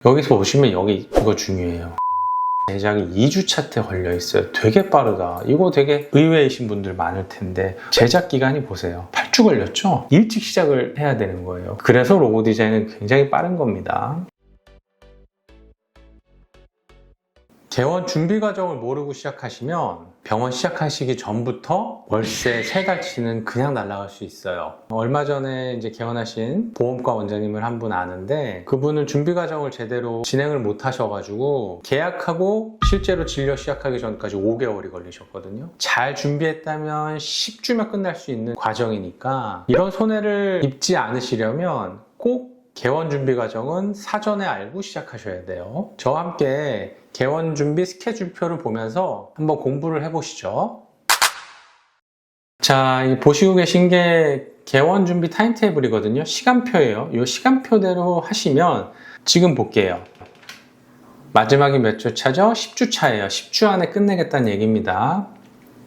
여기서 보시면 이거 중요해요. 제작이 2주차 때 걸려 있어요. 되게 빠르다. 이거 되게 의외이신 분들 많을 텐데 제작 기간이 보세요. 8주 걸렸죠? 일찍 시작을 해야 되는 거예요. 그래서 로고 디자인은 굉장히 빠른 겁니다. 개원 준비 과정을 모르고 시작하시면 병원 시작하시기 전부터 월세 3달치는 그냥 날아갈 수 있어요. 얼마 전에 이제 개원하신 보험과 원장님을 한 분 아는데 그분은 준비 과정을 제대로 진행을 못 하셔가지고 계약하고 실제로 진료 시작하기 전까지 5개월이 걸리셨거든요. 잘 준비했다면 10주면 끝날 수 있는 과정이니까 이런 손해를 입지 않으시려면 꼭 개원 준비 과정은 사전에 알고 시작하셔야 돼요. 저와 함께 개원 준비 스케줄표를 보면서 한번 공부를 해보시죠. 자, 보시고 계신 게 개원 준비 타임테이블이거든요. 시간표예요. 이 시간표대로 하시면 지금 볼게요. 마지막이 몇 주 차죠? 10주 차예요. 10주 안에 끝내겠다는 얘기입니다.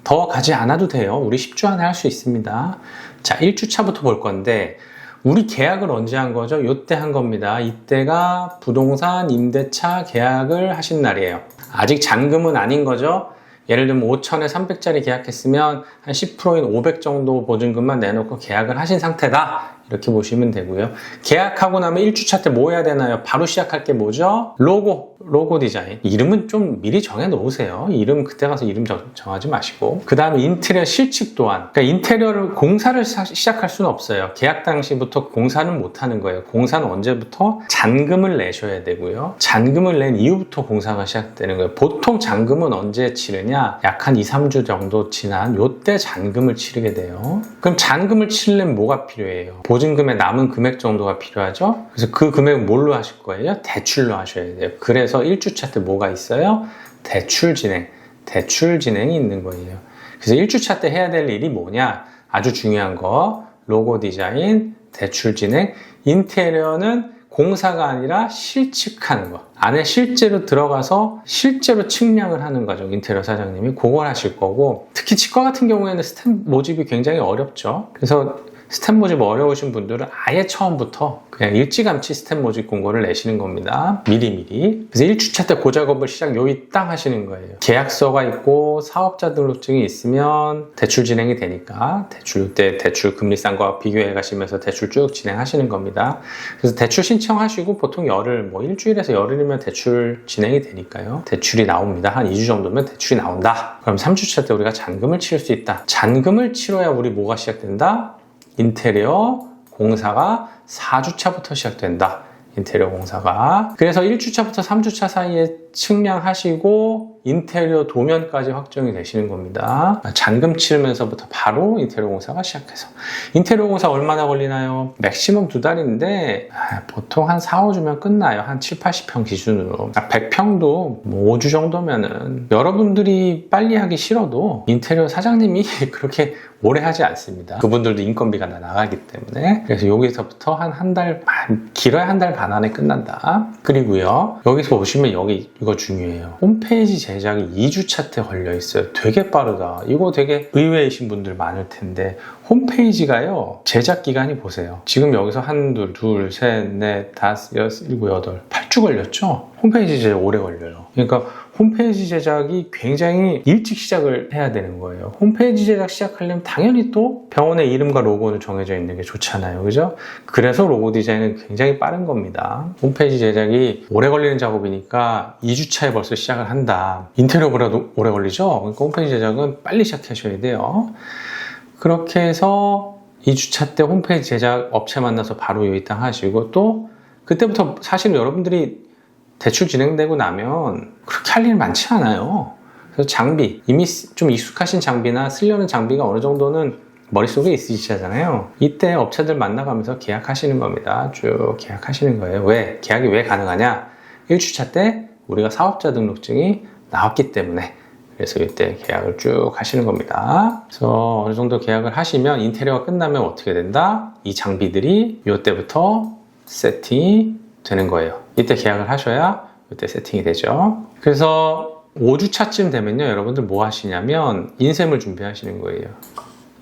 더 가지 않아도 돼요. 우리 10주 안에 할 수 있습니다. 자, 1주 차부터 볼 건데 우리 계약을 언제 한 거죠? 이때 한 겁니다. 이때가 부동산 임대차 계약을 하신 날이에요. 아직 잔금은 아닌 거죠? 예를 들면 5천에 300짜리 계약했으면 한 10%인 500 정도 보증금만 내놓고 계약을 하신 상태다. 이렇게 보시면 되고요. 계약하고 나면 1주차 때 뭐 해야 되나요? 바로 시작할 게 뭐죠? 로고 디자인. 이름은 좀 미리 정해 놓으세요. 이름 그때 가서 이름 정하지 마시고. 그 다음에 인테리어 실측 또한. 그러니까 인테리어를 공사를 시작할 수는 없어요. 계약 당시부터 공사는 못 하는 거예요. 공사는 언제부터? 잔금을 내셔야 되고요. 잔금을 낸 이후부터 공사가 시작되는 거예요. 보통 잔금은 언제 치르냐? 약 한 2, 3주 정도 지난 요때 잔금을 치르게 돼요. 그럼 잔금을 치려면 뭐가 필요해요? 보증금의 남은 금액 정도가 필요하죠. 그래서 그 금액은 뭘로 하실 거예요? 대출로 하셔야 돼요. 그래서 1주차 때 뭐가 있어요? 대출 진행이 있는 거예요. 그래서 1주차 때 해야 될 일이 뭐냐? 아주 중요한 거, 로고 디자인, 대출 진행, 인테리어는 공사가 아니라 실측하는 거. 안에 실제로 들어가서 실제로 측량을 하는 거죠. 인테리어 사장님이 그걸 하실 거고, 특히 치과 같은 경우에는 스탬 모집이 굉장히 어렵죠. 그래서 스탬 모집 어려우신 분들은 아예 처음부터 그냥 일찌감치 스탬 모집 공고를 내시는 겁니다. 미리미리. 그래서 1주차 때 그 작업을 여기 딱 하시는 거예요. 계약서가 있고 사업자 등록증이 있으면 대출 진행이 되니까 대출 금리 싼 거와 비교해 가시면서 대출 쭉 진행하시는 겁니다. 그래서 대출 신청하시고 보통 일주일에서 열흘이면 대출 진행이 되니까요. 대출이 나옵니다. 한 2주 정도면 대출이 나온다. 그럼 3주차 때 우리가 잔금을 치를 수 있다. 잔금을 치러야 우리 뭐가 시작된다? 인테리어 공사가 4주차부터 시작된다. 인테리어 공사가. 그래서 1주차부터 3주차 사이에 측량하시고 인테리어 도면까지 확정이 되시는 겁니다. 잔금 치르면서부터 바로 인테리어 공사가 시작해서. 인테리어 공사 얼마나 걸리나요? 맥시멈 2달인데 보통 한 4, 5주면 끝나요. 한 7, 80평 기준으로. 100평도 5주 정도면은 여러분들이 빨리 하기 싫어도 인테리어 사장님이 그렇게 오래 하지 않습니다. 그분들도 인건비가 나가기 때문에. 그래서 여기서부터 한 달 반, 길어야 한 달 반 안에 끝난다. 그리고요, 여기서 보시면 이거 중요해요. 홈페이지 제작이 2주차 때 걸려 있어요. 되게 빠르다. 이거 되게 의외이신 분들 많을 텐데 홈페이지가요, 제작 기간이 보세요. 지금 여기서 한둘, 둘, 셋, 넷, 다섯, 여섯, 일곱, 여덟, 8주 걸렸죠? 홈페이지 제작 오래 걸려요. 그러니까 홈페이지 제작이 굉장히 일찍 시작을 해야 되는 거예요. 홈페이지 제작 시작하려면 당연히 또 병원의 이름과 로고는 정해져 있는 게 좋잖아요. 그죠? 그래서 로고 디자인은 굉장히 빠른 겁니다. 홈페이지 제작이 오래 걸리는 작업이니까 2주차에 벌써 시작을 한다. 인테리어보다도 오래 걸리죠? 그러니까 홈페이지 제작은 빨리 시작하셔야 돼요. 그렇게 해서 2주차 때 홈페이지 제작 업체 만나서 바로 요이땅 하시고, 또 그때부터 사실 여러분들이 대출 진행되고 나면 그렇게 할 일 많지 않아요. 그래서 장비, 이미 좀 익숙하신 장비나 쓰려는 장비가 어느 정도는 머릿속에 있으시잖아요. 이때 업체들 만나가면서 계약하시는 겁니다. 쭉 계약하시는 거예요. 왜? 계약이 왜 가능하냐? 1주차 때 우리가 사업자 등록증이 나왔기 때문에. 그래서 이때 계약을 쭉 하시는 겁니다. 그래서 어느 정도 계약을 하시면 인테리어가 끝나면 어떻게 된다? 이 장비들이 이때부터 세팅이 되는 거예요. 이때 계약을 하셔야 이때 세팅이 되죠. 그래서 5주차쯤 되면요, 여러분들 뭐 하시냐면 인쇄물 준비하시는 거예요.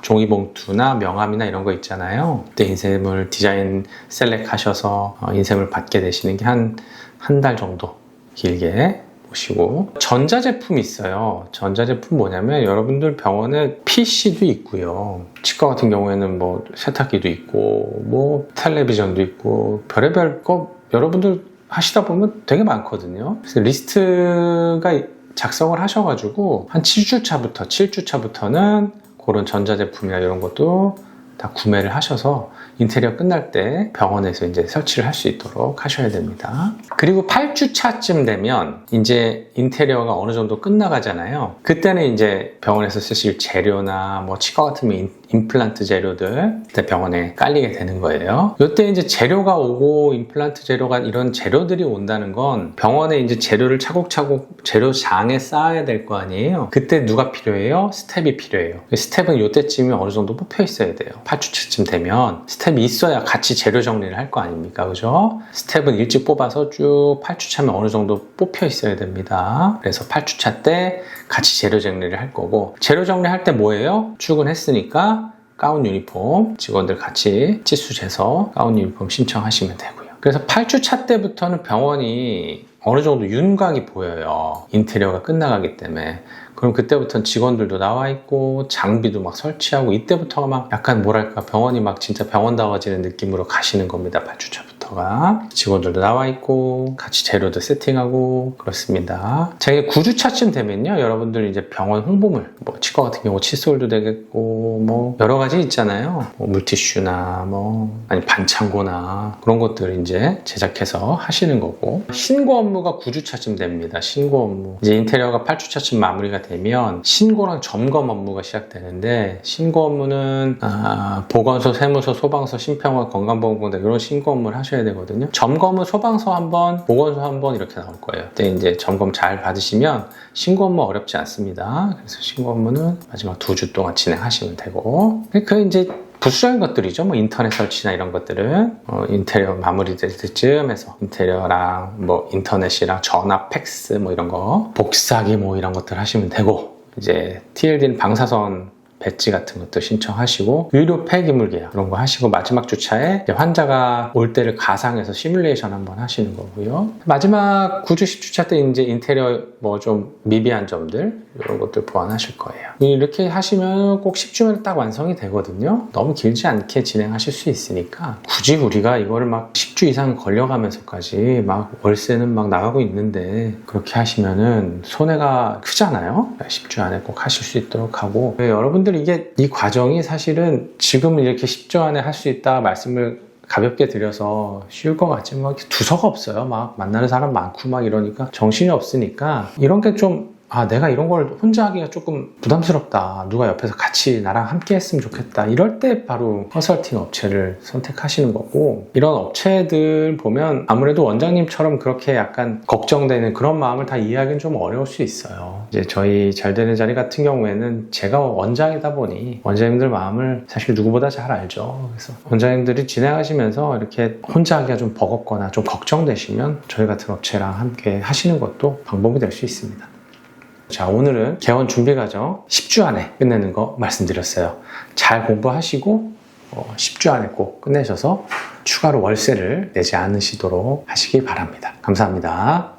종이봉투나 명함이나 이런 거 있잖아요. 그때 인쇄물 디자인 셀렉 하셔서 인쇄물 받게 되시는 게 한 한 달 정도 길게 보시고. 전자제품이 있어요. 전자제품 뭐냐면 여러분들 병원에 PC도 있고요. 치과 같은 경우에는 뭐 세탁기도 있고 뭐 텔레비전도 있고 별의별 거 여러분들 하시다 보면 되게 많거든요. 그래서 리스트가 작성을 하셔가지고 한 7주차부터는 그런 전자제품이나 이런 것도 다 구매를 하셔서 인테리어 끝날 때 병원에서 이제 설치를 할 수 있도록 하셔야 됩니다. 그리고 8주차쯤 되면 이제 인테리어가 어느 정도 끝나가잖아요. 그때는 이제 병원에서 쓰실 재료나 뭐 치과 같은 임플란트 재료들 그때 병원에 깔리게 되는 거예요. 이때 이제 재료가 오고 임플란트 재료가 이런 재료들이 온다는 건 병원에 이제 재료를 차곡차곡 재료장에 쌓아야 될 거 아니에요. 그때 누가 필요해요? 스텝이 필요해요. 스텝은 이때쯤이면 어느 정도 뽑혀 있어야 돼요. 8주차쯤 되면 스텝이 있어야 같이 재료 정리를 할 거 아닙니까? 그죠? 스텝은 일찍 뽑아서 쭉 8주차면 어느 정도 뽑혀 있어야 됩니다. 그래서 8주차 때 같이 재료 정리를 할 거고, 재료 정리할 때 뭐예요? 출근했으니까 가운 유니폼 직원들 같이 치수 재서 가운 유니폼 신청하시면 되고요. 그래서 8주차 때부터는 병원이 어느 정도 윤곽이 보여요. 인테리어가 끝나가기 때문에. 그럼 그때부터는 직원들도 나와 있고 장비도 막 설치하고 이때부터가 막 약간 뭐랄까 병원이 막 진짜 병원다워지는 느낌으로 가시는 겁니다. 8주차부터가. 직원들도 나와 있고 같이 재료도 세팅하고 그렇습니다. 자, 이게 9주차쯤 되면요. 여러분들 이제 병원 홍보물, 뭐 치과 같은 경우 칫솔도 되겠고 뭐 여러 가지 있잖아요. 뭐 물티슈나 뭐 아니 반창고나 그런 것들 이제 제작해서 하시는 거고, 신고 업무가 9주차쯤 됩니다. 신고 업무. 이제 인테리어가 8주차쯤 마무리가 되면 신고랑 점검 업무가 시작되는데, 신고 업무는 보건소, 세무서, 소방서, 심평원, 건강보험공단 이런 신고 업무를 하셔야 되거든요. 점검은 소방서 한번, 보건소 한번 이렇게 나올 거예요. 그때 이제 점검 잘 받으시면 신고 업무 어렵지 않습니다. 그래서 신고 업무는 마지막 2주 동안 진행하시면 되고, 그 이제 부수적인 것들이죠. 뭐 인터넷 설치나 이런 것들은 인테리어 마무리될 때쯤 해서 인테리어랑 뭐 인터넷이랑 전화, 팩스 뭐 이런 거 복사기 뭐 이런 것들 하시면 되고, 이제 TLD는 방사선 배지 같은 것도 신청하시고 의료 폐기물 계약 이런 거 하시고, 마지막 주차에 환자가 올 때를 가상해서 시뮬레이션 한번 하시는 거고요. 마지막 9주 10주차 때 이제 인테리어 뭐 좀 미비한 점들 이런 것들 보완하실 거예요. 이렇게 하시면 꼭 10주면 딱 완성이 되거든요. 너무 길지 않게 진행하실 수 있으니까 굳이 우리가 이거를 막 10주 이상 걸려가면서까지 막 월세는 막 나가고 있는데 그렇게 하시면은 손해가 크잖아요. 10주 안에 꼭 하실 수 있도록 하고, 여러분들 이게 이 과정이 사실은 지금은 이렇게 10주 안에 할 수 있다 말씀을 가볍게 드려서 쉬울 것 같지만 막 두서가 없어요. 막 만나는 사람 많고 막 이러니까 정신이 없으니까 이런 게 좀 내가 이런 걸 혼자 하기가 조금 부담스럽다. 누가 옆에서 같이 나랑 함께 했으면 좋겠다. 이럴 때 바로 컨설팅 업체를 선택하시는 거고, 이런 업체들 보면 아무래도 원장님처럼 그렇게 약간 걱정되는 그런 마음을 다 이해하기는 좀 어려울 수 있어요. 이제 저희 잘 되는 자리 같은 경우에는 제가 원장이다 보니 원장님들 마음을 사실 누구보다 잘 알죠. 그래서 원장님들이 진행하시면서 이렇게 혼자 하기가 좀 버겁거나 좀 걱정되시면 저희 같은 업체랑 함께 하시는 것도 방법이 될 수 있습니다. 자, 오늘은 개원 준비 과정 10주 안에 끝내는 거 말씀드렸어요. 잘 공부하시고 10주 안에 꼭 끝내셔서 추가로 월세를 내지 않으시도록 하시기 바랍니다. 감사합니다.